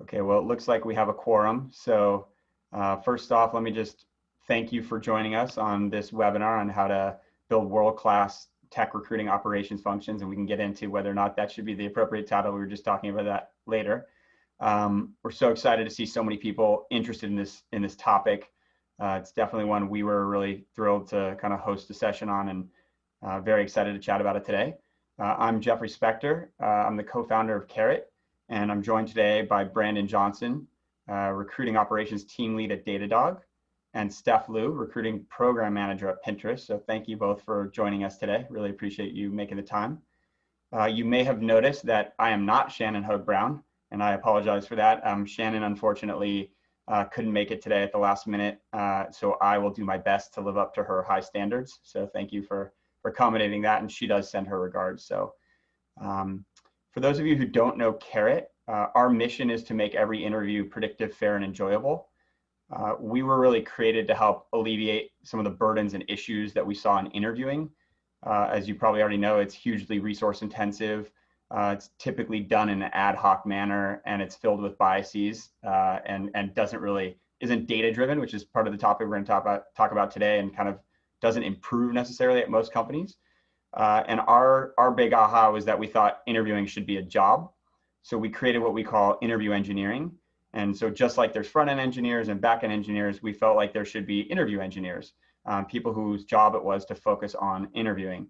Okay, well, it looks like we have a quorum. So first off, let me just thank you for joining us on this webinar on how to build world-class tech recruiting operations functions, and we can get into whether or not that should be the appropriate title. We were just talking about that later. We're so excited to see so many people interested in this topic. It's definitely one we were really thrilled to kind of host a session on, and very excited to chat about it today. I'm Jeffrey Spector. I'm the co-founder of Carrot, and I'm joined today by Brandon Johnson, recruiting operations team lead at Datadog, and Steph Liu, recruiting program manager at Pinterest. So thank you both for joining us today. Really appreciate you making the time. You may have noticed that I am not Shannon Hogue Brown, and I apologize for that. Shannon, unfortunately, couldn't make it today at the last minute, so I will do my best to live up to her high standards. So thank you for accommodating that, and she does send her regards. So for those of you who don't know Carrot, our mission is to make every interview predictive, fair, and enjoyable. We were really created to help alleviate some of the burdens and issues that we saw in interviewing. As you probably already know, it's hugely resource intensive. It's typically done in an ad hoc manner, and it's filled with biases, and isn't data driven, which is part of the topic we're going to talk about today, and kind of doesn't improve necessarily at most companies. And our big aha was that we thought interviewing should be a job. So we created what we call interview engineering. And so just like there's front-end engineers and back-end engineers, we felt like there should be interview engineers, people whose job it was to focus on interviewing.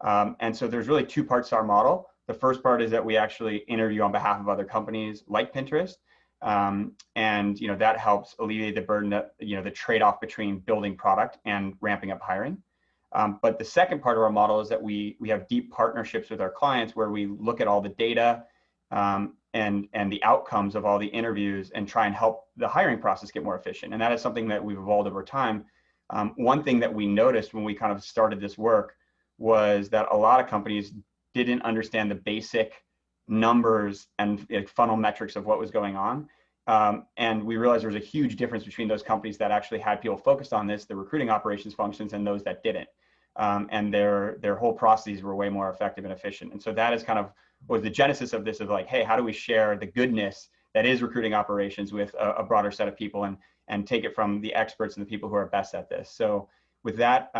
And so there's really two parts to our model. The first part is that we actually interview on behalf of other companies like Pinterest. And that helps alleviate the burden that, the trade-off between building product and ramping up hiring. But the second part of our model is that we have deep partnerships with our clients where we look at all the data and the outcomes of all the interviews and try and help the hiring process get more efficient. And that is something that we've evolved over time. One thing that we noticed when we kind of started this work was that a lot of companies didn't understand the basic numbers and funnel metrics of what was going on. And we realized there was a huge difference between those companies that actually had people focused on this, the recruiting operations functions, and those that didn't. And their whole processes were way more effective and efficient. And so that is kind of was the genesis of this, of like, hey, how do we share the goodness that is recruiting operations with a broader set of people and take it from the experts and the people who are best at this. So with that,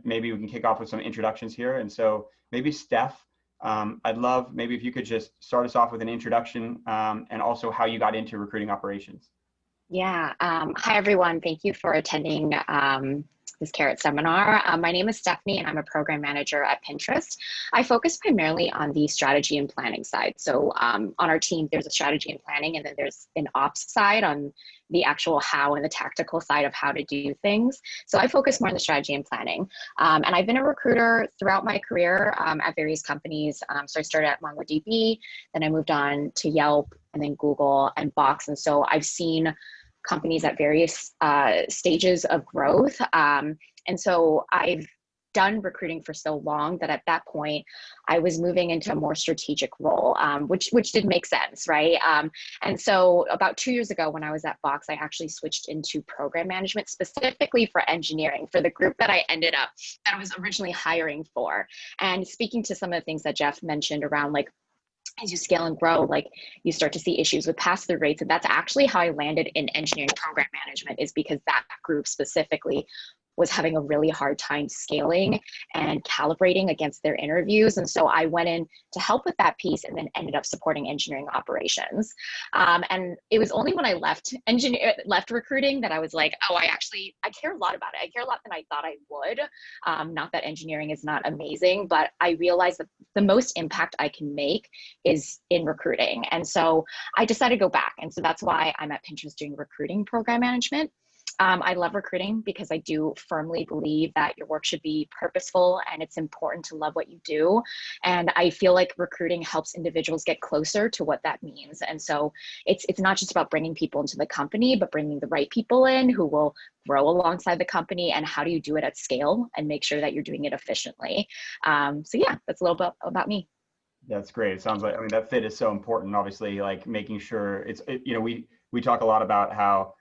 maybe we can kick off with some introductions here. And so maybe Steph, I'd love maybe if you could just start us off with an introduction and also how you got into recruiting operations. Yeah. Hi, everyone. Thank you for attending this Carrot seminar. My name is Stephanie, and I'm a program manager at Pinterest. I focus primarily on the strategy and planning side. So on our team, there's a strategy and planning, and then there's an ops side on the actual how and the tactical side of how to do things. So I focus more on the strategy and planning. And I've been a recruiter throughout my career at various companies. So I started at MongoDB, then I moved on to Yelp, and then Google and Box. And so I've seen companies at various stages of growth. And so I've done recruiting for so long that at that point, I was moving into a more strategic role, which did make sense, right? And so about 2 years ago when I was at Box, I actually switched into program management specifically for engineering, for the group that I was originally hiring for. And speaking to some of the things that Jeff mentioned around like, as you scale and grow, like you start to see issues with pass-through rates. And that's actually how I landed in engineering program management, is because that group specifically was having a really hard time scaling and calibrating against their interviews. And so I went in to help with that piece and then ended up supporting engineering operations. And it was only when I left recruiting that I was like, oh, I care a lot about it. I care a lot than I thought I would. Not that engineering is not amazing, but I realized that the most impact I can make is in recruiting. And so I decided to go back. And so that's why I'm at Pinterest doing recruiting program management. I love recruiting because I do firmly believe that your work should be purposeful and it's important to love what you do. And I feel like recruiting helps individuals get closer to what that means. And so it's not just about bringing people into the company, but bringing the right people in who will grow alongside the company. And how do you do it at scale and make sure that you're doing it efficiently? So yeah, that's a little bit about me. That's great. It sounds like, I mean, that fit is so important, obviously, like making sure we talk a lot about how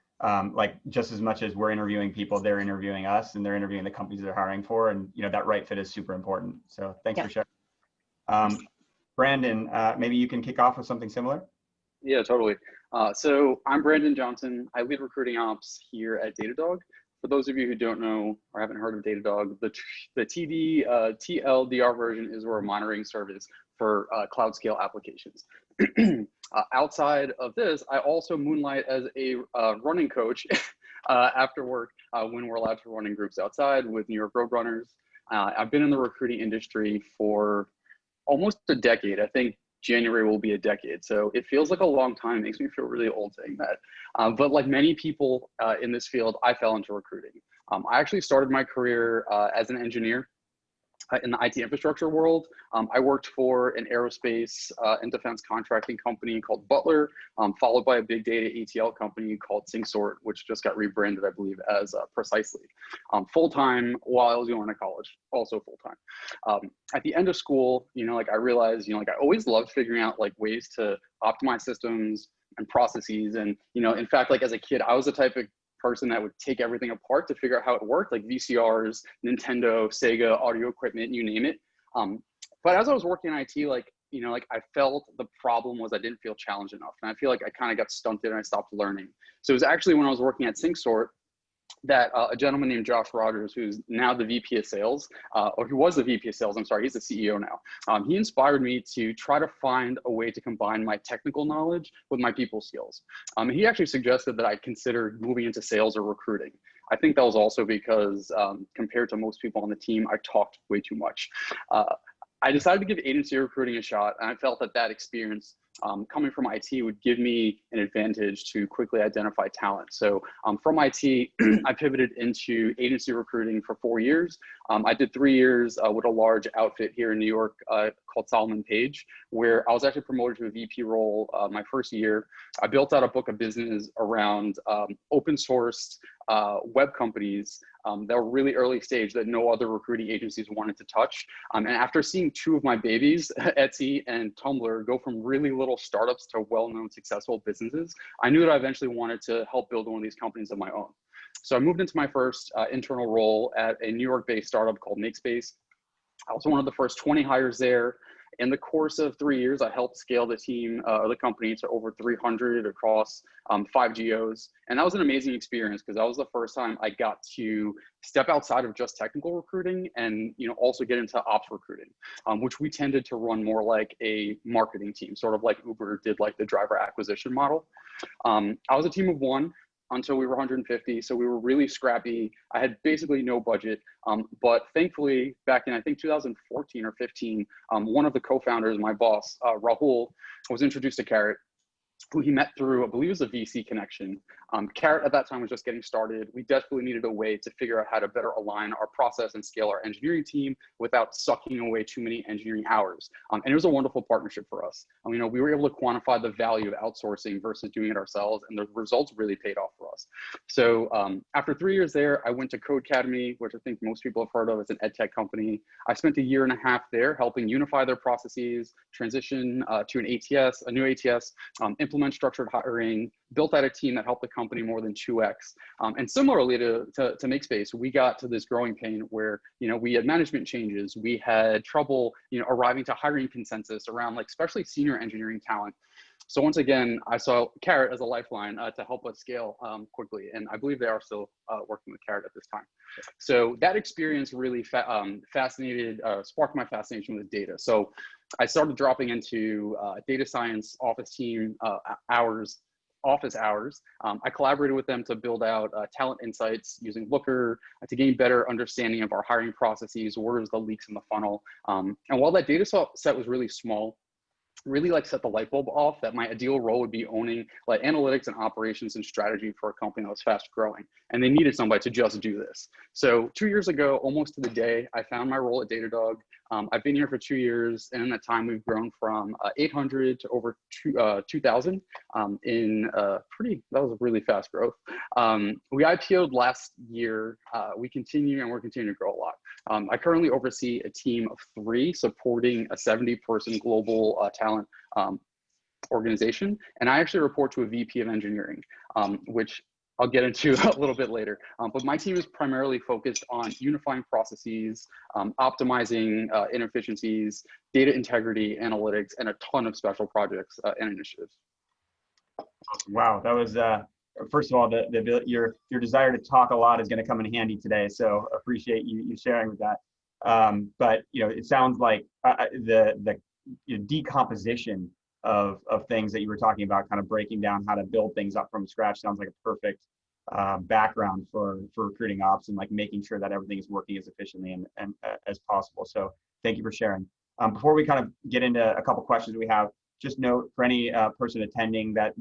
like just as much as we're interviewing people, they're interviewing us and they're interviewing the companies they're hiring for. And, that right fit is super important. So thanks for sharing. Brandon, maybe you can kick off with something similar. Yeah, totally. So I'm Brandon Johnson. I lead recruiting ops here at Datadog. For those of you who don't know or haven't heard of Datadog, the TLDR version is our monitoring service for cloud scale applications. Outside of this, I also moonlight as a running coach after work when we're allowed to run in groups outside with New York Roadrunners. I've been in the recruiting industry for almost a decade. I think January will be a decade. So it feels like a long time. It makes me feel really old saying that. But like many people in this field, I fell into recruiting. I actually started my career as an engineer in the IT infrastructure world. I worked for an aerospace and defense contracting company called Butler, followed by a big data ETL company called SyncSort, which just got rebranded, I believe, as Precisely. Full-time while I was going to college, also full-time. At the end of school, like I realized, like I always loved figuring out like ways to optimize systems and processes. And, in fact, like as a kid, I was the type of person that would take everything apart to figure out how it worked, like VCRs, Nintendo, Sega, audio equipment, you name it. But as I was working in IT, like I felt the problem was I didn't feel challenged enough. And I feel like I kind of got stunted and I stopped learning. So it was actually when I was working at SyncSort that a gentleman named Josh Rogers, who's now the VP of sales, or who was the VP of sales, I'm sorry, he's the CEO now. He inspired me to try to find a way to combine my technical knowledge with my people skills. He actually suggested that I consider moving into sales or recruiting. I think that was also because compared to most people on the team, I talked way too much. I decided to give agency recruiting a shot, and I felt that that experience coming from IT would give me an advantage to quickly identify talent. So from IT, I pivoted into agency recruiting for 4 years. I did 3 years with a large outfit here in New York called Solomon Page, where I was actually promoted to a VP role my first year. I built out a book of business around open sourced web companies that were really early stage that no other recruiting agencies wanted to touch. And after seeing 2 of my babies, Etsy and Tumblr, go from really little startups to well-known successful businesses, I knew that I eventually wanted to help build one of these companies of my own. So I moved into my first internal role at a New York-based startup called Makespace. I was one of the first 20 hires there. In the course of 3 years, I helped scale the team or the company to over 300 across 5 geos. And that was an amazing experience because that was the first time I got to step outside of just technical recruiting and also get into ops recruiting, which we tended to run more like a marketing team, sort of like Uber did like the driver acquisition model. I was a team of 1 until we were 150. So we were really scrappy. I had basically no budget. But thankfully, back in, I think, 2014 or 15, one of the co-founders, my boss, Rahul, was introduced to Carrot, who he met through, I believe it was a VC connection. Carrot at that time was just getting started. We desperately needed a way to figure out how to better align our process and scale our engineering team without sucking away too many engineering hours. And it was a wonderful partnership for us. We were able to quantify the value of outsourcing versus doing it ourselves, and the results really paid off for us. So after 3 years there, I went to Codecademy, which I think most people have heard of. It's an ed tech company. I spent 1.5 years there helping unify their processes, transition to an ATS, a new ATS, implement structured hiring, built out a team that helped the company more than 2x. And similarly to Makespace, we got to this growing pain where, we had management changes. We had trouble, arriving to hiring consensus around like, especially senior engineering talent. So once again, I saw Carrot as a lifeline to help us scale quickly. And I believe they are still working with Carrot at this time. So that experience really sparked my fascination with data. So I started dropping into data science office team office hours. I collaborated with them to build out talent insights using Looker to gain better understanding of our hiring processes, where's the leaks in the funnel. And while that data set was really small, really like set the light bulb off that my ideal role would be owning like analytics and operations and strategy for a company that was fast growing. And they needed somebody to just do this. So 2 years ago, almost to the day, I found my role at Datadog. I've been here for 2 years, and in that time, we've grown from 800 to over 2,000 that was a really fast growth. We IPO'd last year. We're continuing to grow a lot. I currently oversee a team of 3 supporting a 70-person global talent organization, and I actually report to a VP of engineering, which I'll get into a little bit later. But my team is primarily focused on unifying processes, optimizing inefficiencies, data integrity, analytics, and a ton of special projects and initiatives. Wow, that was first of all, your desire to talk a lot is going to come in handy today. So appreciate you sharing with that. But it sounds like the decomposition of things that you were talking about, kind of breaking down how to build things up from scratch, sounds like a perfect background for recruiting ops and like making sure that everything is working as efficiently and as possible. So thank you for sharing. Before we kind of get into a couple questions we have, just note for any person attending that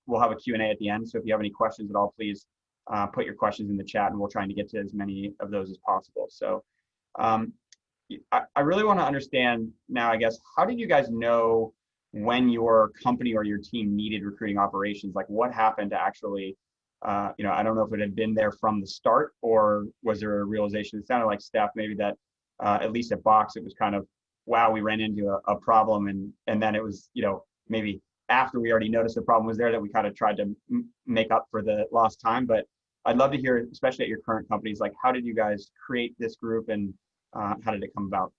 we'll have a Q&A at the end. So if you have any questions at all, please put your questions in the chat and we'll try to get to as many of those as possible. So I really want to understand now, I guess, how did you guys know when your company or your team needed recruiting operations? Like what happened to actually, I don't know if it had been there from the start or was there a realization? It sounded like Steph, maybe that at least at Box, it was kind of, wow, we ran into a problem and then it was, maybe after we already noticed the problem was there that we kind of tried to make up for the lost time. But I'd love to hear, especially at your current companies, like how did you guys create this group and how did it come about?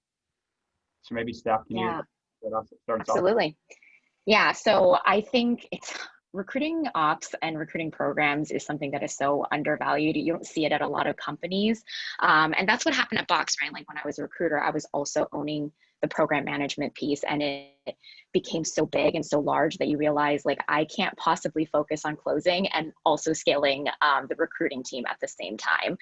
So maybe Steph, can you start us off? Absolutely. Yeah, so I think it's recruiting ops and recruiting programs is something that is so undervalued. You don't see it at a lot of companies. And that's what happened at Box, right? Like when I was a recruiter, I was also owning the program management piece and it became so big and so large that you realize like I can't possibly focus on closing and also scaling the recruiting team at the same time.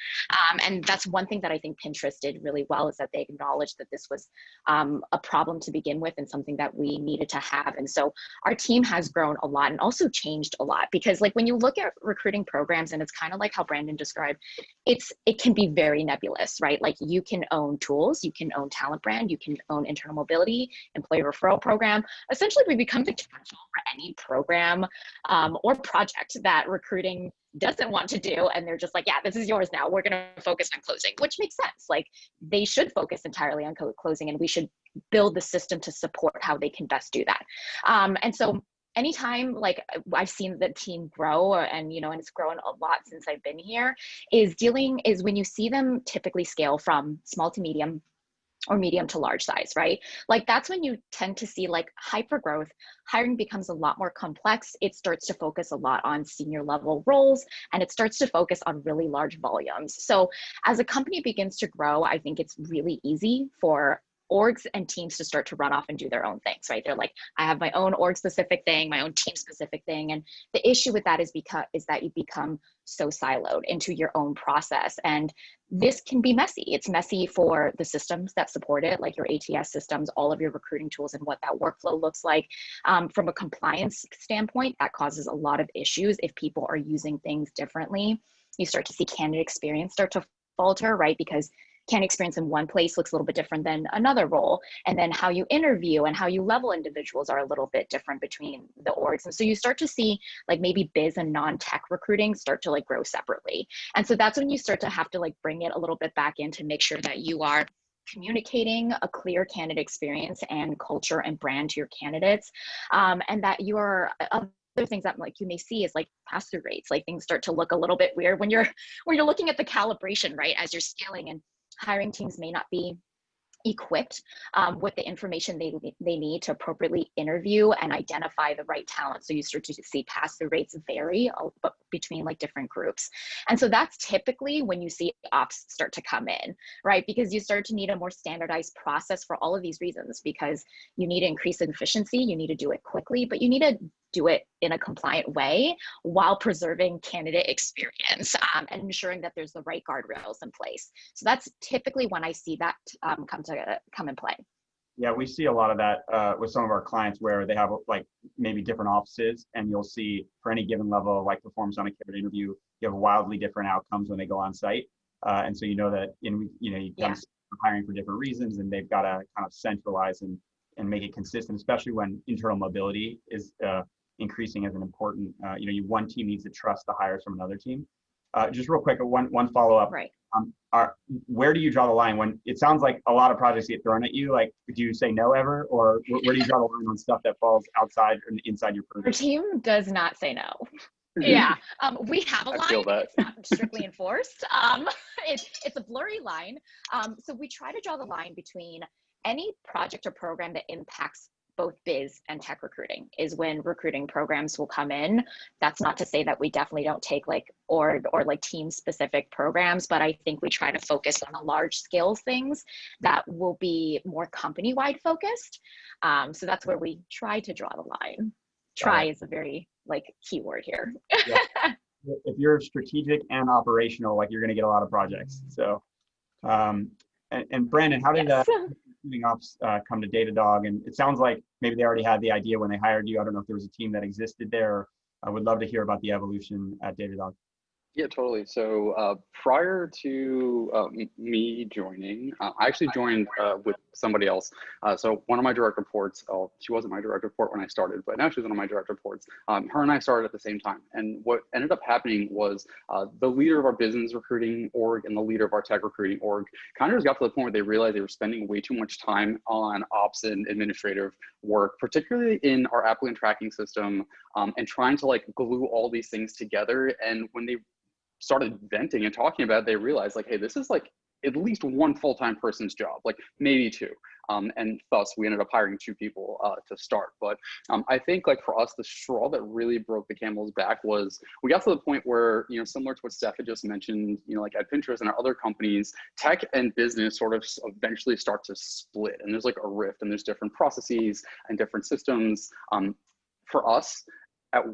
And that's one thing that I think Pinterest did really well is that they acknowledged that this was a problem to begin with and something that we needed to have. And so our team has grown a lot and also changed a lot because like when you look at recruiting programs and it's kind of like how Brandon described, it can be very nebulous, right? Like you can own tools, you can own talent brand, you can own internal mobility, employee referral program. Essentially, we become the catch-all for any program or project that recruiting doesn't want to do. And they're just like, yeah, this is yours now. We're going to focus on closing, which makes sense. Like they should focus entirely on closing and we should build the system to support how they can best do that. And so anytime like I've seen the team grow and it's grown a lot since I've been here is when you see them typically scale from small to medium or medium to large size, right? Like that's when you tend to see like hyper growth, hiring becomes a lot more complex. It starts to focus a lot on senior level roles and it starts to focus on really large volumes. So as a company begins to grow, I think it's really easy for orgs and teams to start to run off and do their own things, right? They're like, I have my own org specific thing, my own team specific thing. And the issue with that is that you become so siloed into your own process. And this can be messy. It's messy for the systems that support it, like your ATS systems, all of your recruiting tools and what that workflow looks like. From a compliance standpoint, that causes a lot of issues if people are using things differently. You start to see candidate experience start to falter, right? Because candidate experience in one place looks a little bit different than another role. And then how you interview and how you level individuals are a little bit different between the orgs. And so you start to see like maybe biz and non-tech recruiting start to like grow separately. And so that's when you start to have to like bring it a little bit back in to make sure that you are communicating a clear candidate experience and culture and brand to your candidates. And that you are other things that like you may see is like pass-through rates, like things start to look a little bit weird when you're looking at the calibration, right, as you're scaling, and hiring teams may not be equipped with the information they need to appropriately interview and identify the right talent. So you start to see pass-through rates vary between like different groups. And so that's typically when you see ops start to come in, right? Because you start to need a more standardized process for all of these reasons, because you need to increase efficiency, you need to do it quickly, but you need to do it in a compliant way while preserving candidate experience and ensuring that there's the right guardrails in place. So that's typically when I see that come in play. Yeah, we see a lot of that with some of our clients where they have like maybe different offices, and you'll see for any given level of like performance on a candidate interview, you have wildly different outcomes when they go on site. And so you know that you come hiring for different reasons, and they've got to kind of centralize and make it consistent, especially when internal mobility is increasing as an important, one team needs to trust the hires from another team. Just real quick, one follow-up. Right. Where do you draw the line when it sounds like a lot of projects get thrown at you? Like, do you say no ever, or where do you draw the line on stuff that falls outside or inside your purview? Our team does not say no. Yeah, we have a line. It's not strictly enforced. It's a blurry line. So we try to draw the line between any project or program that impacts both biz and tech recruiting is when recruiting programs will come in. That's not to say that we definitely don't take like org or like team specific programs, but I think we try to focus on the large scale things that will be more company wide focused. So that's where we try to draw the line. Try is a very like key word here. Yeah. If you're strategic and operational, like you're going to get a lot of projects. So, and Brandon, how did recruiting ops come to Datadog? And it sounds like maybe they already had the idea when they hired you. I don't know if there was a team that existed there. I would love to hear about the evolution at Datadog. Yeah, totally. So prior to me joining, I actually joined with somebody else. So one of my direct reports, oh, she wasn't my direct report when I started, but now she's one of my direct reports. Her and I started at the same time. And what ended up happening was the leader of our business recruiting org and the leader of our tech recruiting org kind of just got to the point where they realized they were spending way too much time on ops and administrative work, particularly in our applicant tracking system, and trying to like glue all these things together. And when they started venting and talking about it, they realized like, hey, this is like at least one full-time person's job, like maybe two. And thus we ended up hiring two people to start. But I think like for us, the straw that really broke the camel's back was we got to the point where, you know, similar to what Steph had just mentioned, you know, like at Pinterest and our other companies, tech and business sort of eventually start to split. And there's like a rift and there's different processes and different systems. For us,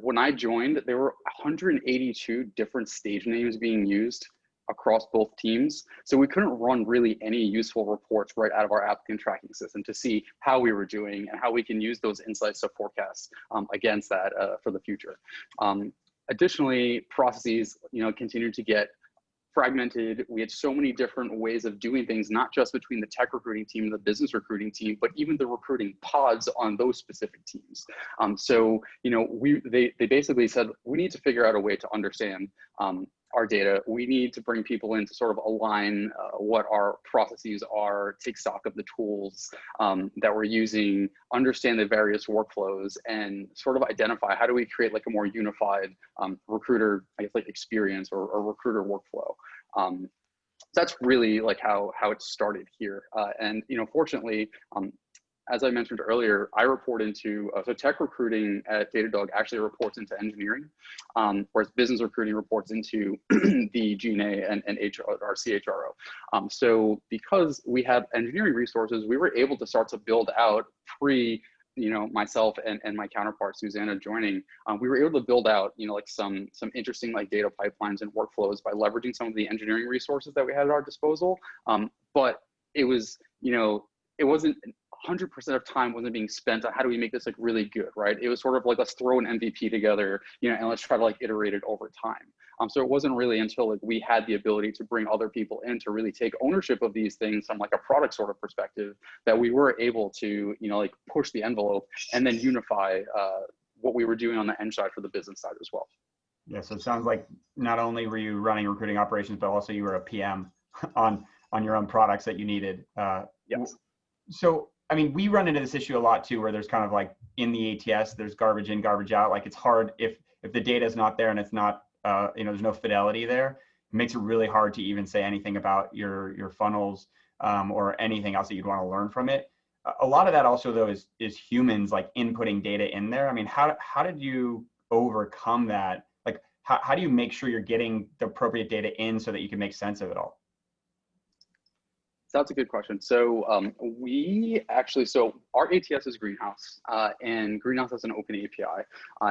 when I joined, there were 182 different stage names being used across both teams. So we couldn't run really any useful reports right out of our applicant tracking system to see how we were doing and how we can use those insights to forecast against that for the future. Additionally, processes, you know, continued to get fragmented. We had so many different ways of doing things, not just between the tech recruiting team and the business recruiting team, but even the recruiting pods on those specific teams. So, you know, they basically said, we need to figure out a way to understand our data. We need to bring people in to sort of align what our processes are, take stock of the tools that we're using, understand the various workflows, and sort of identify how do we create like a more unified recruiter, I guess, like experience or recruiter workflow. So that's really like how it started here. And, you know, fortunately, as I mentioned earlier, I report into, so tech recruiting at Datadog actually reports into engineering, whereas business recruiting reports into the G&A and HR, our CHRO. So because we had engineering resources, we were able to start to build out you know, myself and my counterpart, Susanna, joining, we were able to build out, you know, like some interesting like data pipelines and workflows by leveraging some of the engineering resources that we had at our disposal. But it was, you know, it wasn't 100% of time wasn't being spent on how do we make this like really good, right? It was sort of like, let's throw an MVP together, you know, and let's try to like iterate it over time. So it wasn't really until like we had the ability to bring other people in to really take ownership of these things from like a product sort of perspective that we were able to, you know, like push the envelope and then unify what we were doing on the end side for the business side as well. Yeah, so it sounds like not only were you running recruiting operations, but also you were a PM on your own products that you needed. Yes. So, I mean, we run into this issue a lot too, where there's kind of like in the ATS, there's garbage in, garbage out. Like it's hard if the data is not there and it's not, you know, there's no fidelity there. It makes it really hard to even say anything about your funnels or anything else that you'd want to learn from it. A lot of that also though is humans like inputting data in there. I mean, how did you overcome that? Like, how do you make sure you're getting the appropriate data in so that you can make sense of it all? That's a good question. So so our ATS is Greenhouse, and Greenhouse has an open API.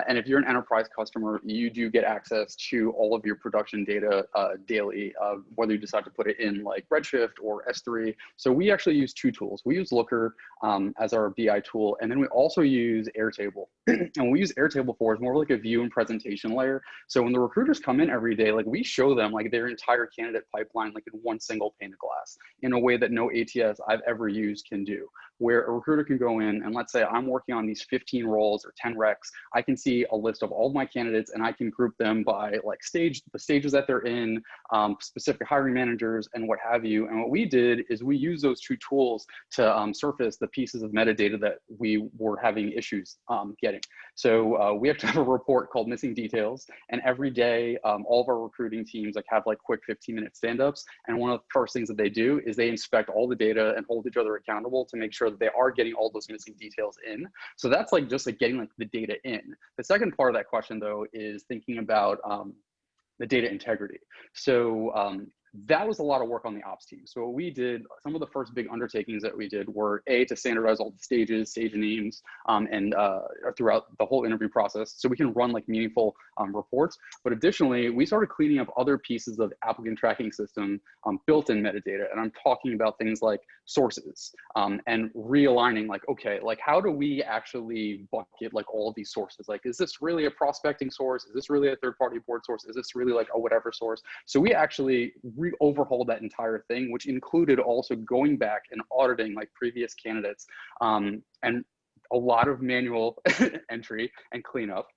And if you're an enterprise customer, you do get access to all of your production data daily, whether you decide to put it in like Redshift or S3. So we actually use two tools. We use Looker as our BI tool, and then we also use Airtable. And what we use Airtable for is more like a view and presentation layer. So when the recruiters come in every day, like we show them like their entire candidate pipeline, like in one single pane of glass, in a way that no ATS I've ever used can do, where a recruiter can go in and let's say I'm working on these 15 roles or 10 recs. I can see a list of all of my candidates and I can group them by like the stages that they're in, specific hiring managers and what have you. And what we did is we used those two tools to surface the pieces of metadata that we were having issues getting. So we have to have a report called Missing Details, and every day all of our recruiting teams like have like quick 15-minute stand-ups, and one of the first things that they do is they inspect all the data and hold each other accountable to make sure where they are getting all those missing details in. So that's like just like getting like the data in. The second part of that question though is thinking about the data integrity. So that was a lot of work on the ops team. So what we did, some of the first big undertakings that we did were to standardize all the stages, stage names, and throughout the whole interview process, so we can run like meaningful reports. But additionally, we started cleaning up other pieces of applicant tracking system built-in metadata, and I'm talking about things like sources and realigning. Like, okay, like how do we actually bucket like all of these sources? Like, is this really a prospecting source? Is this really a third-party board source? Is this really like a whatever source? So we actually overhauled that entire thing, which included also going back and auditing like previous candidates and a lot of manual entry and cleanup.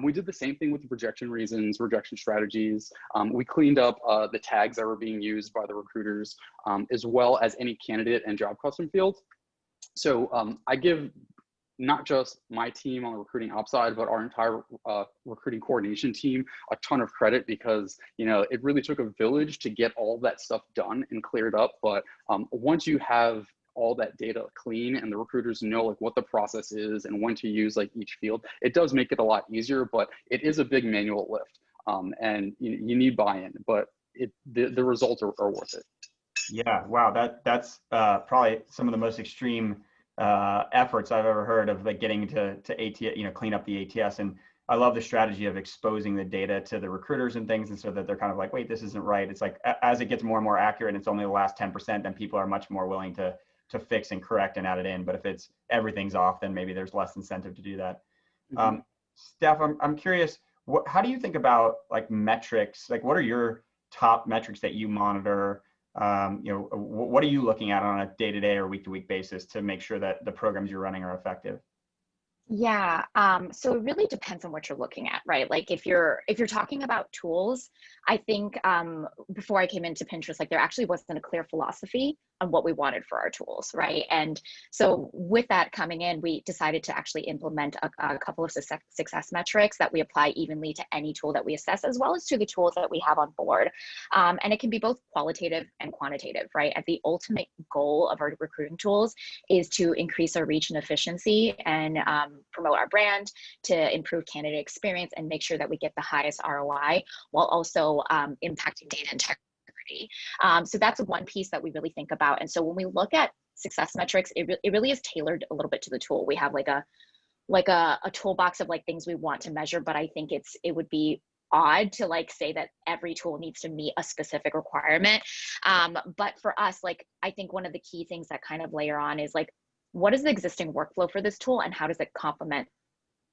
We did the same thing with rejection reasons, rejection strategies. We cleaned up the tags that were being used by the recruiters, as well as any candidate and job custom fields. So I give not just my team on the recruiting ops side, but our entire recruiting coordination team a ton of credit, because it really took a village to get all that stuff done and cleared up. But once you have all that data clean and the recruiters know like what the process is and when to use like each field, it does make it a lot easier, but it is a big manual lift, and you need buy-in, but the results are worth it. Yeah, wow, that's probably some of the most extreme efforts I've ever heard of, like getting to ATS, clean up the ATS. And I love the strategy of exposing the data to the recruiters and things, and so that they're kind of like, wait, this isn't right. It's like as it gets more and more accurate and it's only the last 10%, then people are much more willing to fix and correct and add it in. But if it's everything's off, then maybe there's less incentive to do that. Mm-hmm. Steph, I'm curious, how do you think about like metrics? Like, what are your top metrics that you monitor? What are you looking at on a day-to-day or week-to-week basis to make sure that the programs you're running are effective? Yeah, so it really depends on what you're looking at, right? Like if you're talking about tools, I think before I came into Pinterest, like there actually wasn't a clear philosophy on what we wanted for our tools, right? And so with that coming in, we decided to actually implement a couple of success metrics that we apply evenly to any tool that we assess, as well as to the tools that we have on board. And it can be both qualitative and quantitative, right? And the ultimate goal of our recruiting tools is to increase our reach and efficiency and promote our brand, to improve candidate experience, and make sure that we get the highest ROI while also impacting data integrity. So that's one piece that we really think about. And so when we look at success metrics, it really is tailored a little bit to the tool. We have like a toolbox of like things we want to measure, but I think it would be odd to like say that every tool needs to meet a specific requirement. But for us, like I think one of the key things that kind of layer on is like, what is the existing workflow for this tool and how does it complement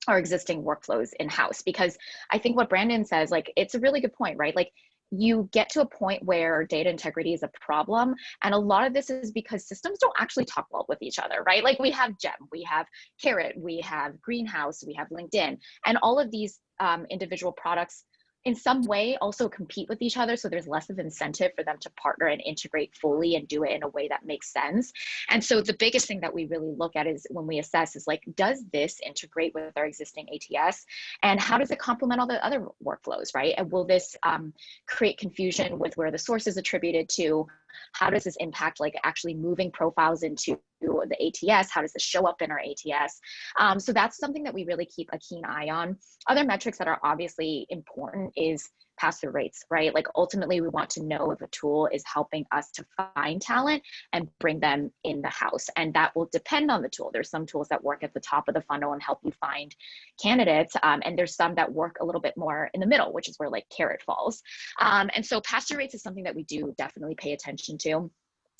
our existing workflows in-house? Because I think what Brandon says, like, it's a really good point, right? Like you get to a point where data integrity is a problem. And a lot of this is because systems don't actually talk well with each other, right? Like we have Gem, we have Carrot, we have Greenhouse, we have LinkedIn, and all of these individual products in some way also compete with each other. So there's less of incentive for them to partner and integrate fully and do it in a way that makes sense. And so the biggest thing that we really look at is when we assess is like, does this integrate with our existing ATS? And how does it complement all the other workflows, right? And will this create confusion with where the source is attributed to? How does this impact like actually moving profiles into the ATS? How does this show up in our ATS? So that's something that we really keep a keen eye on. Other metrics that are obviously important is pass-through rates, right? Like ultimately we want to know if a tool is helping us to find talent and bring them in the house. And that will depend on the tool. There's some tools that work at the top of the funnel and help you find candidates. And there's some that work a little bit more in the middle, which is where like Carrot falls. And so pass-through rates is something that we do definitely pay attention to.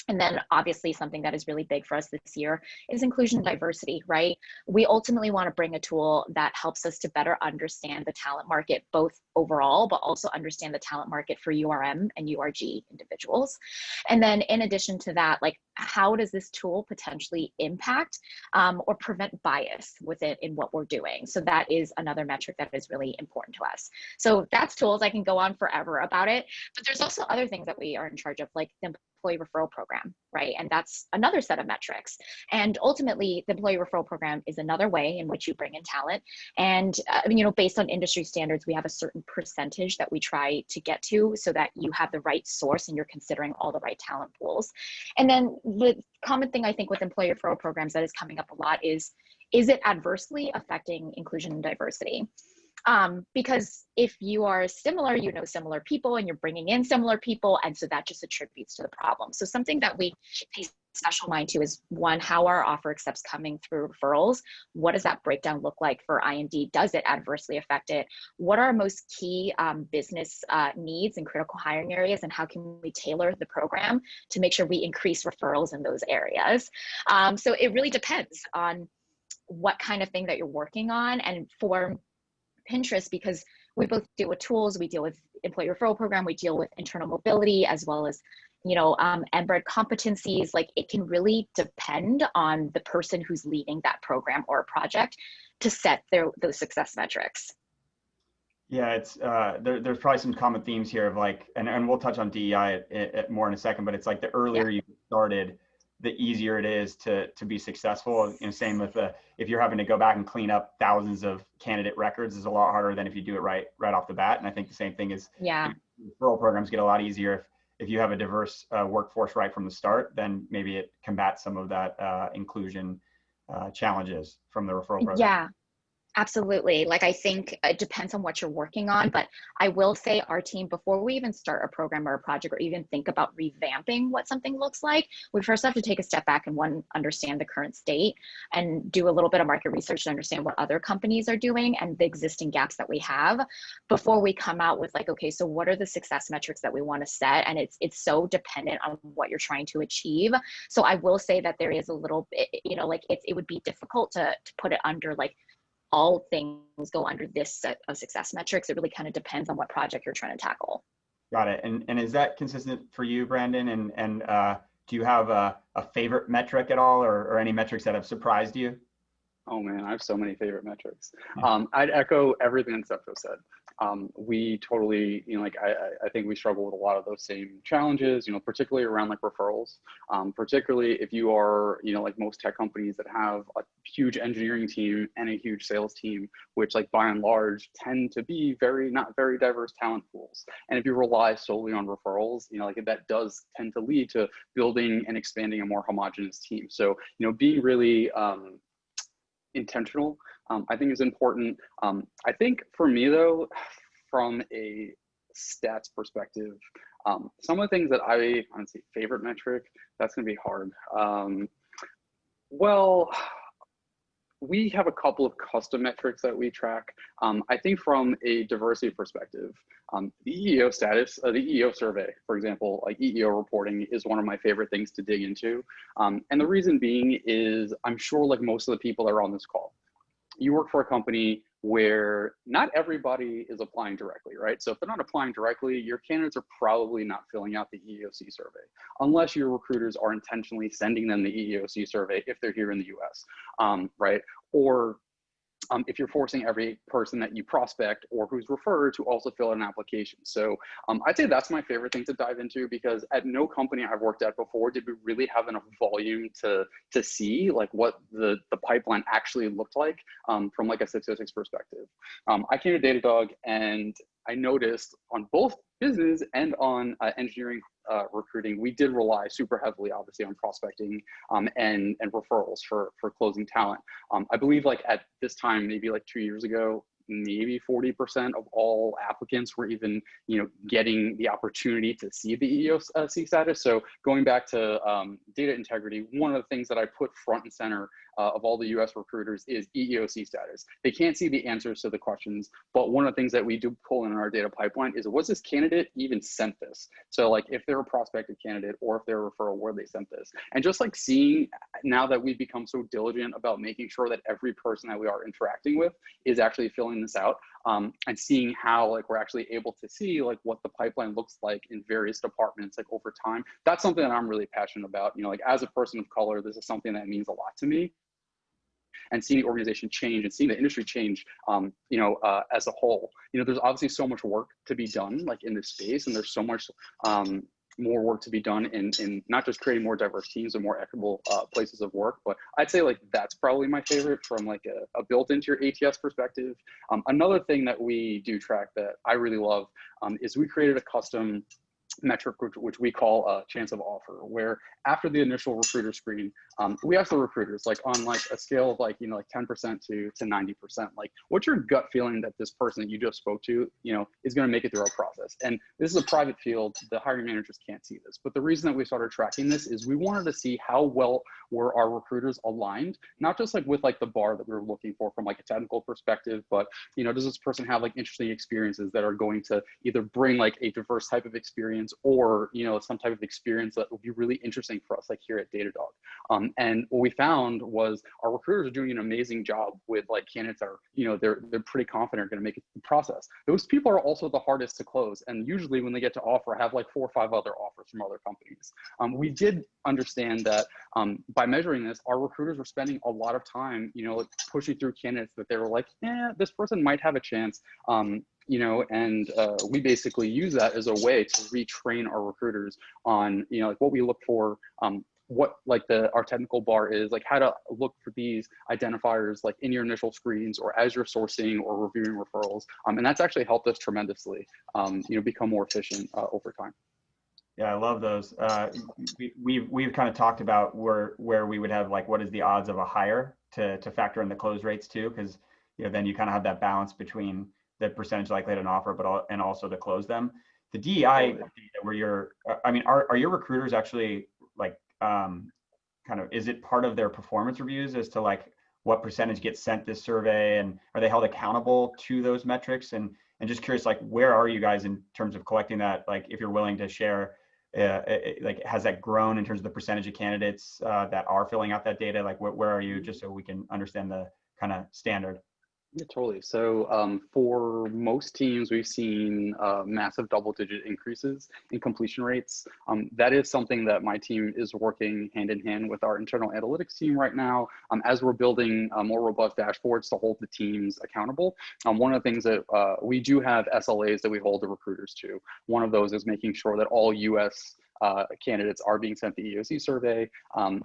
And then obviously something that is really big for us this year is inclusion and diversity, right? We ultimately want to bring a tool that helps us to better understand the talent market, both overall, but also understand the talent market for URM and URG individuals. And then in addition to that, like how does this tool potentially impact or prevent bias with it in what we're doing? So that is another metric that is really important to us. So that's tools. I can go on forever about it, but there's also other things that we are in charge of, like the employee referral program, right? And that's another set of metrics. And ultimately, the employee referral program is another way in which you bring in talent. And based on industry standards, we have a certain percentage that we try to get to so that you have the right source and you're considering all the right talent pools. And then the common thing I think with employee referral programs that is coming up a lot is it adversely affecting inclusion and diversity? Because if you are similar, you know similar people and you're bringing in similar people, and so that just attributes to the problem. So something that we pay special mind to is, one, how are offer accepts coming through referrals? What does that breakdown look like for IND? Does it adversely affect it? What are our most key business needs and critical hiring areas, and how can we tailor the program to make sure we increase referrals in those areas? So it really depends on what kind of thing that you're working on. And for Pinterest, because we both deal with tools, we deal with employee referral program, we deal with internal mobility, as well as embedded competencies. Like, it can really depend on the person who's leading that program or project to set those success metrics. Yeah, it's there's probably some common themes here of like, and we'll touch on DEI more in a second, but it's like the earlier you started, the easier it is to be successful. Same with if you're having to go back and clean up thousands of candidate records, is a lot harder than if you do it right off the bat. And I think the same thing is, referral programs get a lot easier if you have a diverse workforce right from the start. Then maybe it combats some of that inclusion challenges from the referral program. Yeah. Absolutely. Like, I think it depends on what you're working on, but I will say our team, before we even start a program or a project or even think about revamping what something looks like, we first have to take a step back and understand the current state and do a little bit of market research to understand what other companies are doing and the existing gaps that we have before we come out with like, okay, so what are the success metrics that we want to set? And it's so dependent on what you're trying to achieve. So I will say that there is a little bit, it would be difficult to put it under like, all things go under this set of success metrics. It really kind of depends on what project you're trying to tackle. Got it. And is that consistent for you, Brandon? And do you have a favorite metric at all, or any metrics that have surprised you? Oh man, I have so many favorite metrics. I'd echo everything that Steph said. We totally, I think we struggle with a lot of those same challenges, particularly around like referrals. Particularly if you are, like most tech companies that have a huge engineering team and a huge sales team, which like by and large tend to be not very diverse talent pools. And if you rely solely on referrals, that does tend to lead to building and expanding a more homogenous team. So, being really, intentional, I think is important. I think for me though, from a stats perspective, some of the things that I honestly favorite metric, that's gonna be hard. Well, we have a couple of custom metrics that we track. I think from a diversity perspective, the EEO status, the EEO survey, for example, like EEO reporting is one of my favorite things to dig into. And the reason being is I'm sure like most of the people that are on this call, you work for a company where not everybody is applying directly, right? So if they're not applying directly, your candidates are probably not filling out the EEOC survey, unless your recruiters are intentionally sending them the EEOC survey if they're here in the US, right? Or if you're forcing every person that you prospect or who's referred to also fill out an application. So I'd say that's my favorite thing to dive into, because at no company I've worked at before did we really have enough volume to see like what the pipeline actually looked like from like a statistics perspective. I came to Datadog and I noticed on both business and on engineering recruiting, we did rely super heavily, obviously, on prospecting and referrals for closing talent. I believe like at this time, maybe like 2 years ago, maybe 40% of all applicants were even, getting the opportunity to see the EEOC status. So going back to data integrity, one of the things that I put front and center of all the US recruiters is EEOC status. They can't see the answers to the questions, but one of the things that we do pull in our data pipeline is, was this candidate even sent this? So like if they're a prospective candidate or if they're a referral, where they sent this. And just like seeing now that we've become so diligent about making sure that every person that we are interacting with is actually filling this out, and seeing how like we're actually able to see like what the pipeline looks like in various departments like over time. That's something that I'm really passionate about. Like as a person of color, this is something that means a lot to me. And seeing the organization change and seeing the industry change, as a whole, there's obviously so much work to be done like in this space, and there's so much more work to be done in not just creating more diverse teams and more equitable places of work. But I'd say like that's probably my favorite from like a built into your ATS perspective. Another thing that we do track that I really love is we created a custom metric which we call a chance of offer, where after the initial recruiter screen, we ask the recruiters like on like a scale of like, you know, like 10% to 90%, like what's your gut feeling that this person that you just spoke to, you know, is going to make it through our process. And this is a private field, the hiring managers can't see this, but the reason that we started tracking this is we wanted to see how well were our recruiters aligned, not just like with like the bar that we were looking for from like a technical perspective, but you know, does this person have like interesting experiences that are going to either bring like a diverse type of experience or, you know, some type of experience that would be really interesting for us, like here at Datadog. And what we found was our recruiters are doing an amazing job with like candidates that are, you know, they're pretty confident are going to make it through the process. Those people are also the hardest to close. And usually when they get to offer, have like 4 or 5 other offers from other companies. We did understand that by measuring this, our recruiters were spending a lot of time, you know, like pushing through candidates that they were like, yeah, this person might have a chance. You know, and we basically use that as a way to retrain our recruiters on, you know, like what we look for, what like our technical bar is, like how to look for these identifiers like in your initial screens or as you're sourcing or reviewing referrals. And that's actually helped us tremendously, you know, become more efficient over time. Yeah, I love those. We've kind of talked about where we would have like what is the odds of a hire to factor in the close rates too, because you know then you kind of have that balance between the percentage likely to an offer, but and also to close them. The DEI data where you're, I mean, are your recruiters actually like kind of, is it part of their performance reviews as to like what percentage gets sent this survey, and are they held accountable to those metrics? And just curious, like where are you guys in terms of collecting that? Like if you're willing to share. Like has that grown in terms of the percentage of candidates that are filling out that data? Like where are you, just so we can understand the kind of standard? Yeah, totally. So for most teams, we've seen massive double-digit increases in completion rates. That is something that my team is working hand in hand with our internal analytics team right now, as we're building more robust dashboards to hold the teams accountable. One of the things that we do have SLAs that we hold the recruiters to. One of those is making sure that all US candidates are being sent the EOC survey.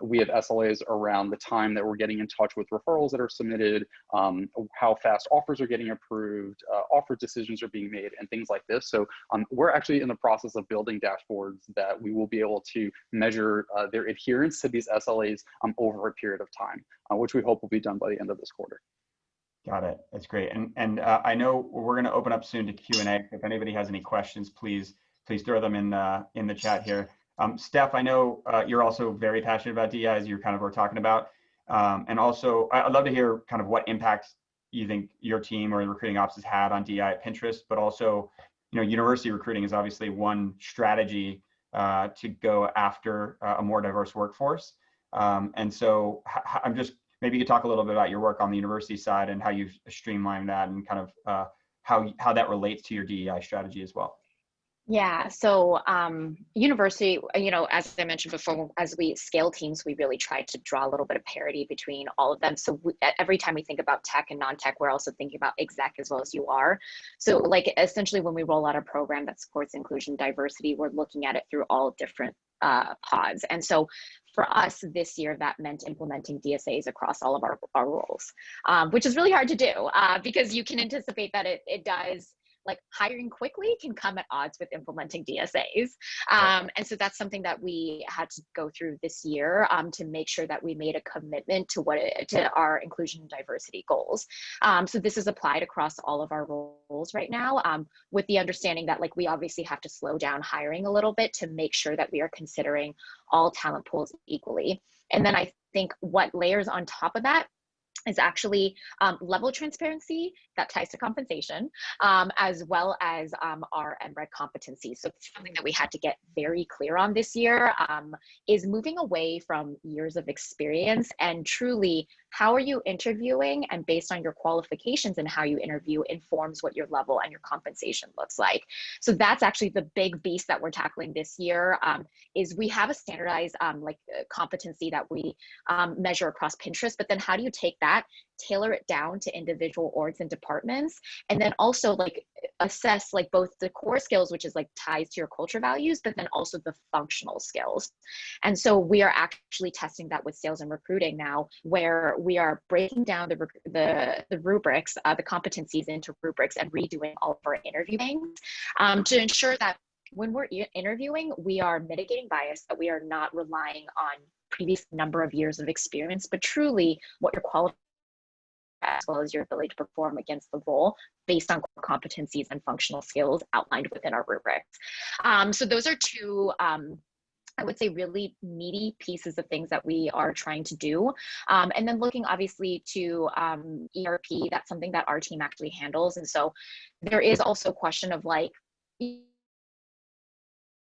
We have SLAs around the time that we're getting in touch with referrals that are submitted, how fast offers are getting approved, offer decisions are being made, and things like this. So we're actually in the process of building dashboards that we will be able to measure their adherence to these SLAs over a period of time, which we hope will be done by the end of this quarter. Got it. That's great. And I know we're going to open up soon to Q&A. If anybody has any questions, please throw them in the chat here. Steph, I know you're also very passionate about DEI, as you kind of were talking about. And also, I'd love to hear kind of what impact you think your team or the recruiting ops has had on DEI at Pinterest, but also, you know, university recruiting is obviously one strategy to go after a more diverse workforce. And so I'm just, maybe you could talk a little bit about your work on the university side and how you've streamlined that and kind of how that relates to your DEI strategy as well. Yeah, so university, you know, as I mentioned before, as we scale teams, we really try to draw a little bit of parity between all of them. So every time we think about tech and non-tech, we're also thinking about exec as well as you are. So like essentially when we roll out a program that supports inclusion and diversity, we're looking at it through all different pods. And so for us this year, that meant implementing DSAs across all of our roles, which is really hard to do because you can anticipate that it does. Like hiring quickly can come at odds with implementing DSAs. And so that's something that we had to go through this year to make sure that we made a commitment to to our inclusion and diversity goals. So this is applied across all of our roles right now with the understanding that like we obviously have to slow down hiring a little bit to make sure that we are considering all talent pools equally. And then I think what layers on top of that is actually level transparency that ties to compensation, as well as our MRED competency. So something that we had to get very clear on this year is moving away from years of experience and truly how are you interviewing, and based on your qualifications and how you interview informs what your level and your compensation looks like. So that's actually the big beast that we're tackling this year is we have a standardized competency that we measure across Pinterest, but then how do you take that, tailor it down to individual orgs and departments, and then also like assess like both the core skills, which is like ties to your culture values, but then also the functional skills. And so we are actually testing that with sales and recruiting now, where we are breaking down the rubrics, the competencies into rubrics, and redoing all of our interviewing to ensure that when we're interviewing, we are mitigating bias, that we are not relying on previous number of years of experience, but truly what you're qualified as well as your ability to perform against the role based on core competencies and functional skills outlined within our rubrics. So those are two, I would say, really meaty pieces of things that we are trying to do. And then looking obviously to ERP, that's something that our team actually handles. And so there is also a question of like,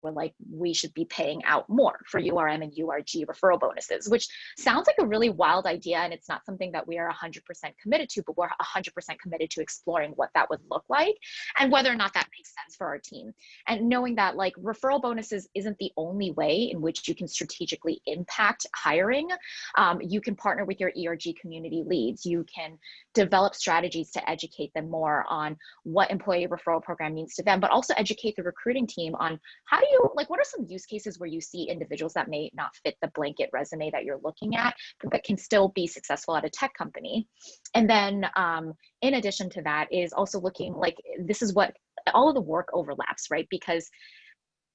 we're like, we should be paying out more for URM and URG referral bonuses, which sounds like a really wild idea. And it's not something that we are 100% committed to, but we're 100% committed to exploring what that would look like and whether or not that makes sense for our team. And knowing that like referral bonuses isn't the only way in which you can strategically impact hiring. You can partner with your ERG community leads. You can develop strategies to educate them more on what employee referral program means to them, but also educate the recruiting team on how do you, like, what are some use cases where you see individuals that may not fit the blanket resume that you're looking at, but can still be successful at a tech company? And then in addition to that is also looking like, this is what all of the work overlaps, right? Because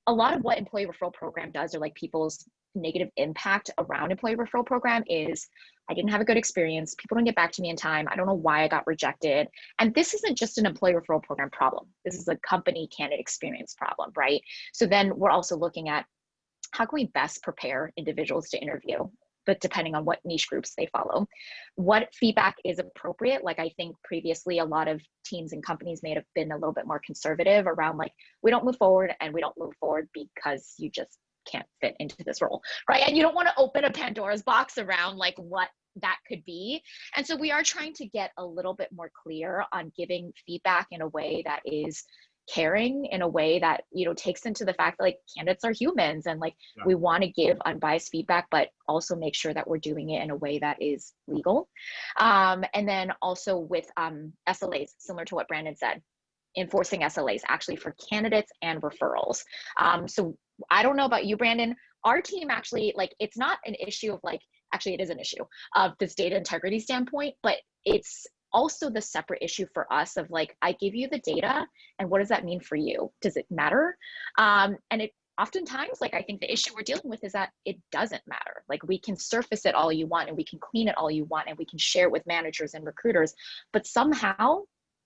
a lot of what employee referral program does, or like people's negative impact around employee referral program, is I didn't have a good experience. People don't get back to me in time. I don't know why I got rejected. And this isn't just an employee referral program problem. This is a company candidate experience problem, right? So then we're also looking at how can we best prepare individuals to interview, but depending on what niche groups they follow, what feedback is appropriate. Like I think previously a lot of teams and companies may have been a little bit more conservative around like, we don't move forward, and we don't move forward because you just can't fit into this role, right? And you don't want to open a Pandora's box around like what that could be. And so we are trying to get a little bit more clear on giving feedback in a way that is caring, in a way that, you know, takes into the fact that like candidates are humans, and like we want to give unbiased feedback, but also make sure that we're doing it in a way that is legal. And then also with SLAs, similar to what Brandon said, enforcing SLAs actually for candidates and referrals. So I don't know about you, Brandon. Our team actually, like, it's not an issue of like, actually it is an issue of this data integrity standpoint, but it's also the separate issue for us of like, I give you the data and what does that mean for you? Does it matter? And it oftentimes, like, I think the issue we're dealing with is that it doesn't matter. Like, we can surface it all you want, and we can clean it all you want, and we can share it with managers and recruiters, but somehow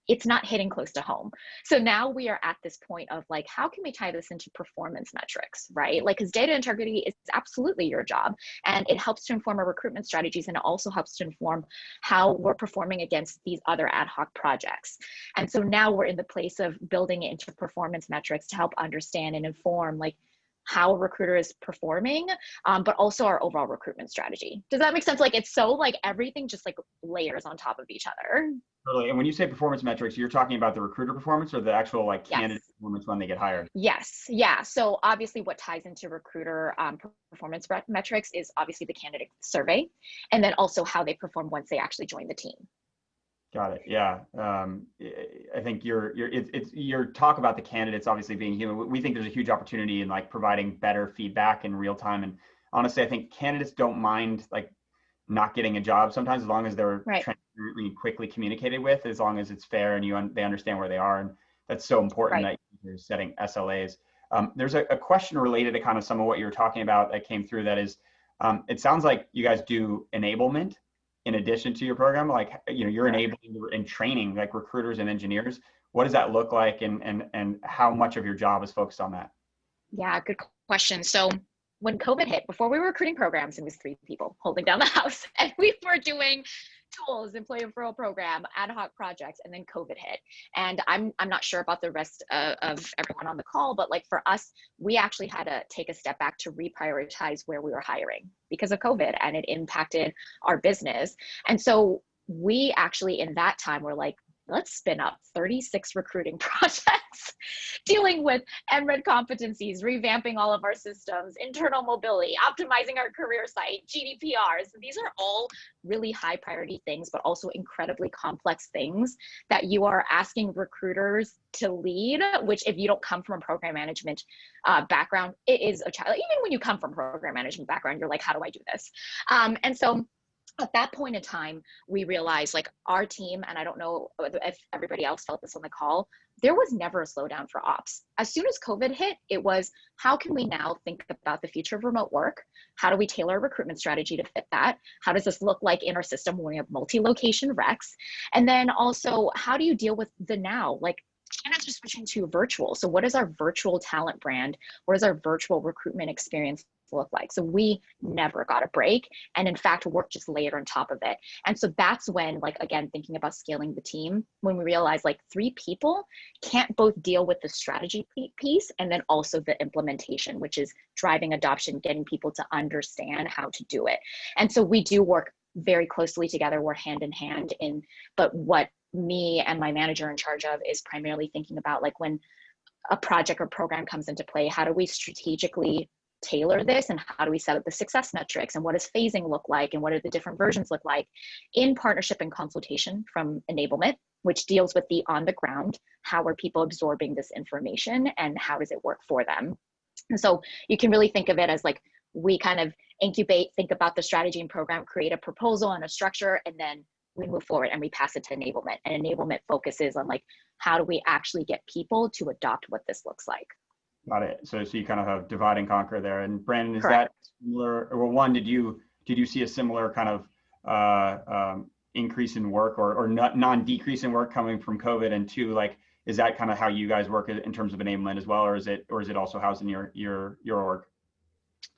it's not hitting close to home. So now we are at this point of like, how can we tie this into performance metrics, right? Like, because data integrity is absolutely your job, and it helps to inform our recruitment strategies, and it also helps to inform how we're performing against these other ad hoc projects. And so now we're in the place of building it into performance metrics to help understand and inform like how a recruiter is performing, but also our overall recruitment strategy. Does that make sense? Like, it's so like everything just like layers on top of each other. Totally. And when you say performance metrics, you're talking about the recruiter performance or the actual like candidate performance when they get hired? Yes. Yeah. So obviously what ties into recruiter performance metrics is obviously the candidate survey, and then also how they perform once they actually join the team. Got it. Yeah. I think it's your talk about the candidates obviously being human. We think there's a huge opportunity in like providing better feedback in real time. And honestly, I think candidates don't mind like not getting a job sometimes, as long as they're transparently, quickly communicated with, as long as it's fair and they understand where they are. And that's so important that you're setting SLAs. There's a question related to kind of some of what you were talking about that came through. That is, it sounds like you guys do enablement in addition to your program. Like, you know, you're enabling and training like recruiters and engineers. What does that look like, and how much of your job is focused on that? Yeah, good question. So when COVID hit, before we were recruiting programs, it was 3 people holding down the house, and we were doing tools, employee referral program, ad hoc projects, and then COVID hit. And I'm not sure about the rest of everyone on the call, but like for us, we actually had to take a step back to reprioritize where we were hiring because of COVID, and it impacted our business. And so we actually in that time were like, let's spin up 36 recruiting projects, dealing with MRED competencies, revamping all of our systems, internal mobility, optimizing our career site, GDPRs. These are all really high priority things, but also incredibly complex things that you are asking recruiters to lead, which if you don't come from a program management background, it is a challenge. Even when you come from a program management background, you're like, how do I do this? And so at that point in time, we realized like our team, and I don't know if everybody else felt this on the call, there was never a slowdown for ops. As soon as COVID hit, it was, how can we now think about the future of remote work? How do we tailor a recruitment strategy to fit that? How does this look like in our system when we have multi-location recs? And then also, how do you deal with the now? Like, candidates are switching to virtual. So what is our virtual talent brand? What is our virtual recruitment experience look like? So we never got a break. And in fact, work just layered on top of it. And so that's when, like, again, thinking about scaling the team, when we realized like 3 people can't both deal with the strategy piece and then also the implementation, which is driving adoption, getting people to understand how to do it. And so we do work very closely together. We're hand in hand in, but what me and my manager are in charge of is primarily thinking about, like, when a project or program comes into play, how do we strategically tailor this, and how do we set up the success metrics, and what does phasing look like, and what do the different versions look like, in partnership and consultation from enablement, which deals with the on the ground, how are people absorbing this information and how does it work for them. And so you can really think of it as like, we kind of incubate, think about the strategy and program, create a proposal and a structure, and then we move forward and we pass it to enablement. And enablement focuses on like, how do we actually get people to adopt what this looks like? Got it. So you kind of have divide and conquer there. And Brandon, is Correct. that similar? Well, one, did you see a similar kind of increase in work or non-decrease in work coming from COVID? And 2, like, is that kind of how you guys work in terms of enablement as well, or is it also housed in your org?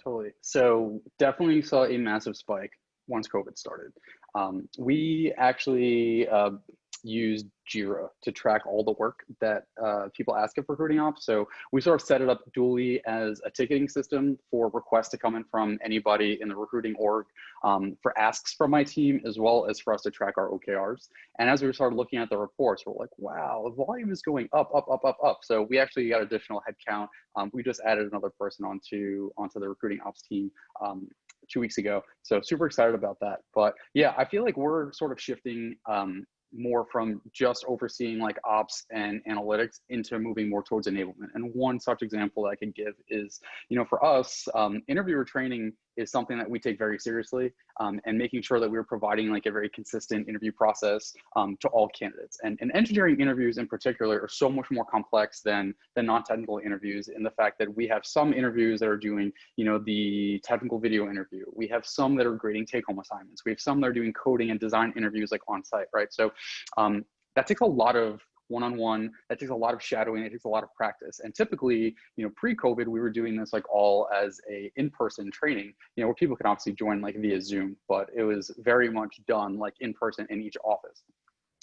Totally. So definitely saw a massive spike once COVID started. We actually used Jira to track all the work that people ask of recruiting ops. So we sort of set it up dually as a ticketing system for requests to come in from anybody in the recruiting org, for asks from my team, as well as for us to track our OKRs. And as we started looking at the reports, we're like, wow, the volume is going up, up, up, up, up. So we actually got additional headcount. We just added another person onto the recruiting ops team 2 weeks ago. So super excited about that. But yeah, I feel like we're sort of shifting more from just overseeing like ops and analytics into moving more towards enablement. And one such example that I could give is, for us, interviewer training is something that we take very seriously, and making sure that we're providing like a very consistent interview process to all candidates. And engineering interviews in particular are so much more complex than non-technical interviews, in the fact that we have some interviews that are doing, the technical video interview. We have some that are grading take-home assignments. We have some that are doing coding and design interviews like on-site, right? So that takes a lot of one-on-one, that takes a lot of shadowing, it takes a lot of practice. And typically, pre-COVID, we were doing this like all as a in-person training, where people could obviously join like via Zoom, but it was very much done like in person in each office.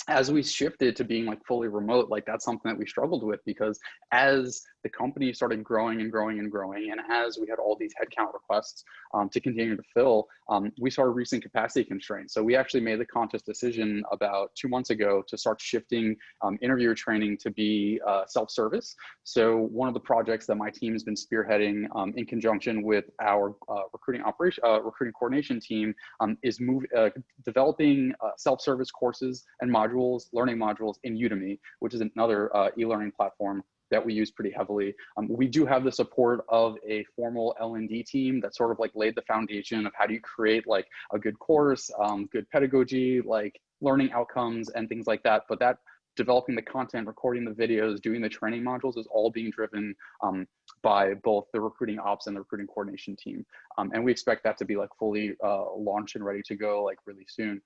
As we shifted to being like fully remote, like that's something that we struggled with, because as the company started growing and growing and growing, and as we had all these headcount requests to continue to fill, we started reaching capacity constraints. So we actually made the conscious decision about 2 months ago to start shifting interviewer training to be self-service. So one of the projects that my team has been spearheading in conjunction with our recruiting coordination team is developing self-service courses and modules, learning modules in Udemy, which is another e-learning platform that we use pretty heavily. We do have the support of a formal L&D team that sort of like laid the foundation of how do you create like a good course, good pedagogy, like learning outcomes and things like that. But that developing the content, recording the videos, doing the training modules is all being driven by both the recruiting ops and the recruiting coordination team. And we expect that to be like fully launched and ready to go like really soon.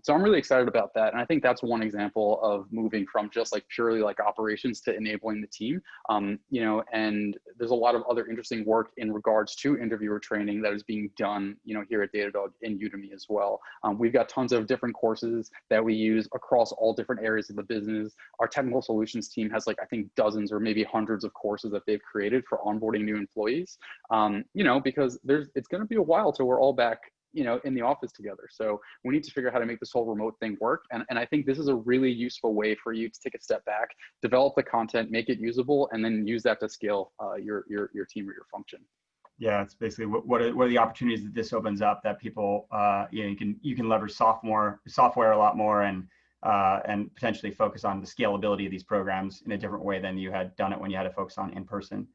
So I'm really excited about that. And I think that's one example of moving from just like purely like operations to enabling the team. And there's a lot of other interesting work in regards to interviewer training that is being done, here at Datadog in Udemy as well. We've got tons of different courses that we use across all different areas of the business. Our technical solutions team has like, I think dozens or maybe hundreds of courses that they've created for onboarding new employees, because it's going to be a while till we're all back in the office together. So we need to figure out how to make this whole remote thing work. And I think this is a really useful way for you to take a step back, develop the content, make it usable, and then use that to scale your team or your function. Yeah, it's basically what are the opportunities that this opens up that people, you can leverage software a lot more and potentially focus on the scalability of these programs in a different way than you had done it when you had to focus on in person.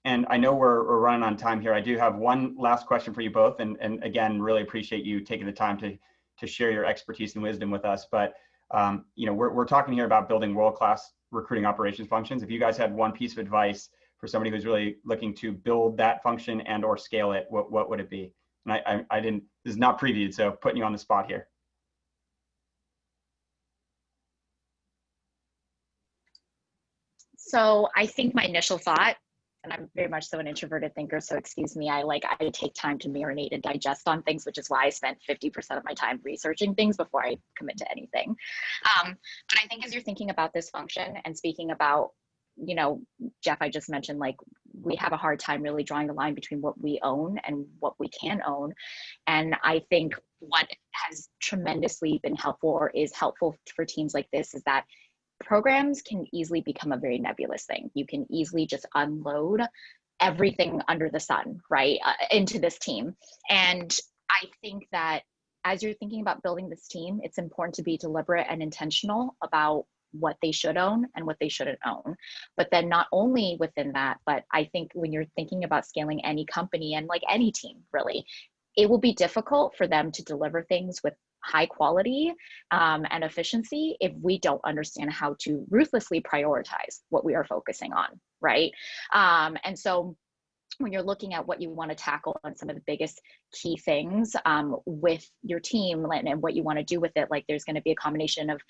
And I know we're running on time here. I do have one last question for you both, and again, really appreciate you taking the time to share your expertise and wisdom with us. But we're talking here about building world-class recruiting operations functions. If you guys had one piece of advice for somebody who's really looking to build that function and or scale it, what would it be? And I didn't. This is not previewed, so putting you on the spot here. So I think my initial thought, and I'm very much so an introverted thinker, so excuse me, I take time to marinate and digest on things, which is why I spent 50% of my time researching things before I commit to anything. But I think as you're thinking about this function and speaking about, Jeff, I just mentioned, like, we have a hard time really drawing the line between what we own and what we can own. And I think what has tremendously been helpful or is helpful for teams like this is that programs can easily become a very nebulous thing. You can easily just unload everything under the sun, right, into this team. And I think that as you're thinking about building this team, it's important to be deliberate and intentional about what they should own and what they shouldn't own. But then not only within that, but I think when you're thinking about scaling any company and like any team, really, it will be difficult for them to deliver things with high quality and efficiency if we don't understand how to ruthlessly prioritize what we are focusing on, right? And so when you're looking at what you want to tackle and some of the biggest key things with your team and what you want to do with it, like there's going to be a combination of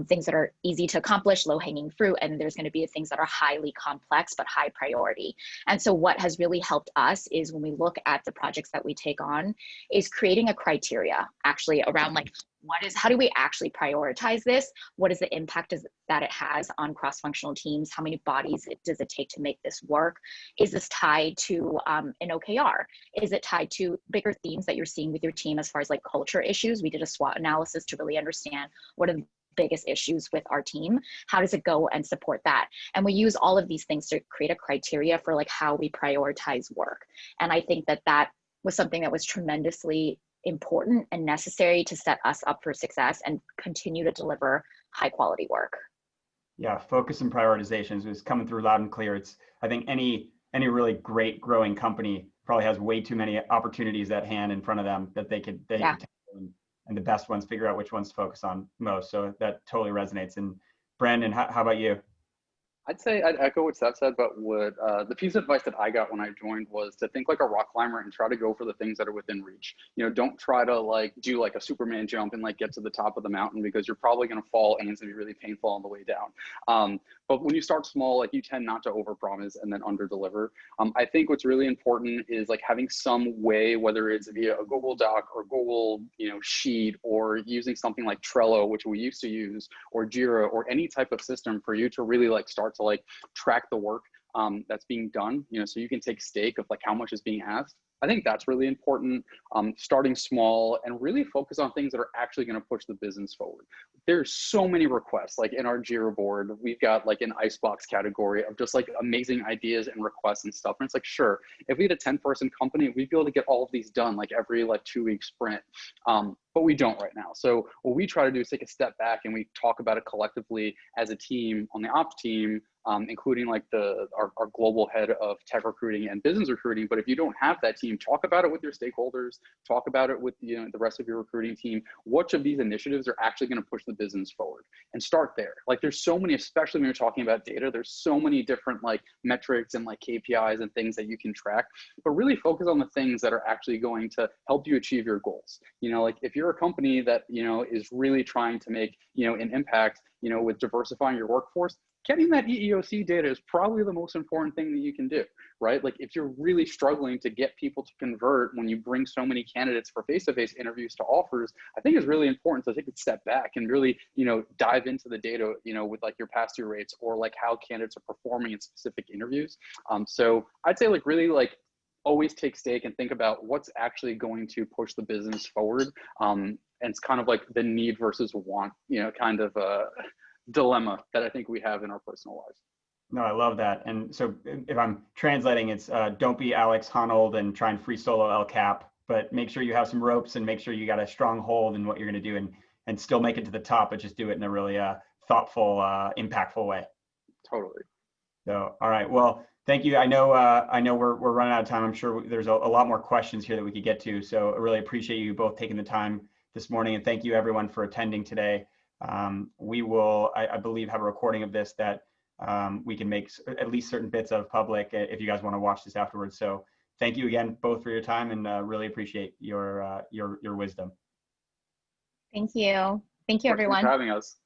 things that are easy to accomplish, low hanging fruit, and there's going to be things that are highly complex but high priority. And so what has really helped us is when we look at the projects that we take on is creating a criteria actually around like, how do we actually prioritize this? What is the impact that it has on cross-functional teams? How many bodies does it take to make this work? Is this tied to an OKR? Is it tied to bigger themes that you're seeing with your team as far as like culture issues? We did a SWOT analysis to really understand what are the biggest issues with our team. How does it go and support that? And we use all of these things to create a criteria for like how we prioritize work. And I think that was something that was tremendously important and necessary to set us up for success and continue to deliver high quality work. Yeah, focus and prioritizations is coming through loud and clear. It's, I think any really great growing company probably has way too many opportunities at hand in front of them that they could tackle, and the best ones figure out which ones to focus on most. So that totally resonates. And Brandon, how about you? I'd say I'd echo what Steph said, but what the piece of advice that I got when I joined was to think like a rock climber and try to go for the things that are within reach. Don't try to like do like a Superman jump and like get to the top of the mountain, because you're probably going to fall and it's going to be really painful on the way down. But when you start small, like you tend not to overpromise and then underdeliver. I think what's really important is like having some way, whether it's via a Google Doc or Google sheet, or using something like Trello, which we used to use, or Jira, or any type of system for you to really like start to like track the work that's being done, so you can take stake of like how much is being asked. I think that's really important. Starting small and really focus on things that are actually going to push the business forward. There's so many requests, like in our Jira board, we've got like an icebox category of just like amazing ideas and requests and stuff. And it's like, sure, if we had a 10-person company, we'd be able to get all of these done like every like 2-week sprint. But we don't right now. So what we try to do is take a step back and we talk about it collectively as a team on the ops team, including like our global head of tech recruiting and business recruiting. But if you don't have that team, talk about it with your stakeholders, talk about it with the rest of your recruiting team. Which of these initiatives are actually going to push the business forward, and start there. Like there's so many, especially when you're talking about data, there's so many different like metrics and like KPIs and things that you can track, but really focus on the things that are actually going to help you achieve your goals. Like if you're a company that, is really trying to make, an impact, with diversifying your workforce, getting that EEOC data is probably the most important thing that you can do, right? Like if you're really struggling to get people to convert when you bring so many candidates for face-to-face interviews to offers, I think it's really important to take a step back and really, dive into the data, with like your pass-through rates or like how candidates are performing in specific interviews. So I'd say like really like always take stake and think about what's actually going to push the business forward. And it's kind of like the need versus want, kind of a dilemma that I think we have in our personal lives. No, I love that. And so if I'm translating, it's don't be Alex Honnold and try and free solo El Cap, but make sure you have some ropes and make sure you got a strong hold in what you're going to do and still make it to the top, but just do it in a really thoughtful, impactful way. Totally. So, all right. Well, thank you. I know we're running out of time. I'm sure there's a lot more questions here that we could get to. So I really appreciate you both taking the time this morning, and thank you everyone for attending today. We will, I believe, have a recording of this that we can make at least certain bits of public if you guys want to watch this afterwards. So thank you again both for your time, and really appreciate your wisdom. Thank you. Thank you, everyone. Thanks for having us.